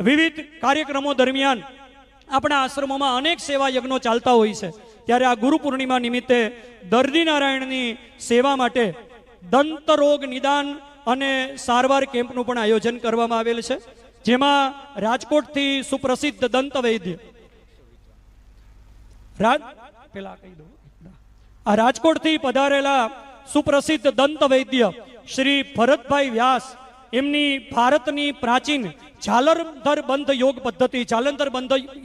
વિવિધ કાર્યક્રમો દરમિયાન આપણા આશ્રમોમાં અનેક સેવા યજ્ઞો ચાલતા હોય છે, ત્યારે આ ગુરુ પૂર્ણિમા નિમિત્તે દર્દી નારાયણની સેવા માટે દંત રોગ નિદાન અને સારવાર કેમ્પનું પણ આયોજન કરવામાં આવેલ છે, જેમાં રાજકોટથી સુપ્રસિદ્ધ દંત વૈદ્ય રાજકોટથી પધારેલા સુપ્રસિદ્ધ દંત વૈદ્ય શ્રી ભરતભાઈ વ્યાસ એમની ભારતની પ્રાચીન જાલંધર બંધ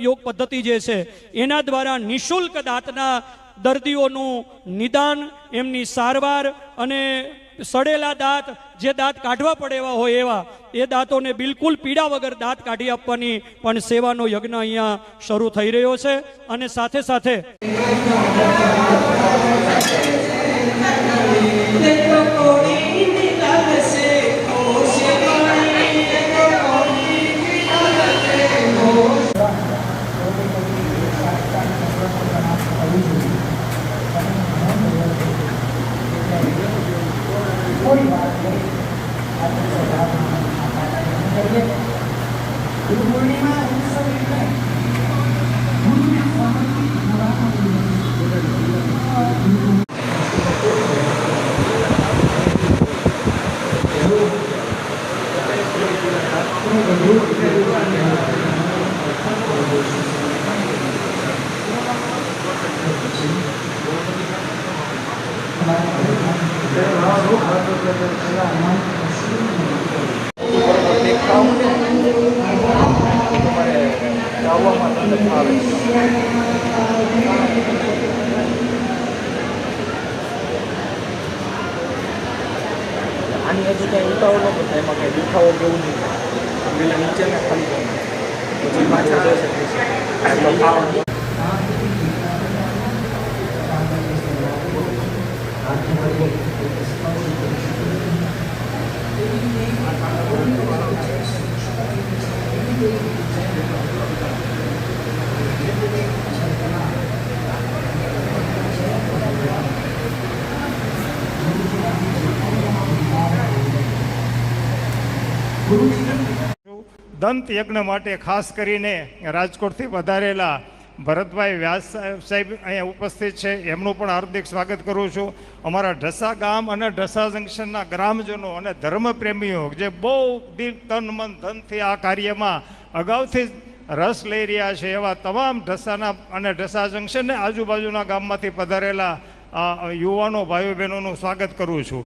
યોગ પદ્ધતિ જે છે એના દ્વારા નિઃશુલ્ક દાંતના દર્દીઓનું નિદાન, એમની સારવાર અને સડેલા દાંત જે દાંત કાઢવા પડે એવા હોય એવા એ દાંતોને બિલકુલ પીડા વગર દાંત કાઢી આપવાની પણ સેવાનો યજ્ઞ અહીંયા શરૂ થઈ રહ્યો છે। અને સાથે સાથે આની હજુ કંઈ ઉતાવળ ન કરતા, એમાં કંઈ દુખાવો કેવું નહીં, પેલા નીચે ને ખાલી પછી પાછા દંત યજ્ઞ માટે ખાસ કરીને રાજકોટથી વધારેલા ભરતભાઈ વ્યાસ સાહેબ અહીંયા ઉપસ્થિત છે, એમનું પણ હાર્દિક સ્વાગત કરું છું। અમારા ઢસા ગામ અને ઢસા જંકશનના ગ્રામજનો અને ધર્મપ્રેમીઓ જે બહુ દિલ તન મન ધનથી આ કાર્યમાં અગાઉથી રસ લઈ રહ્યા છે, એવા તમામ ઢસાના અને ઢસા જંકશન ને આજુબાજુના ગામમાંથી પધારેલા યુવાનો ભાઈઓ બહેનોનું સ્વાગત કરું છું।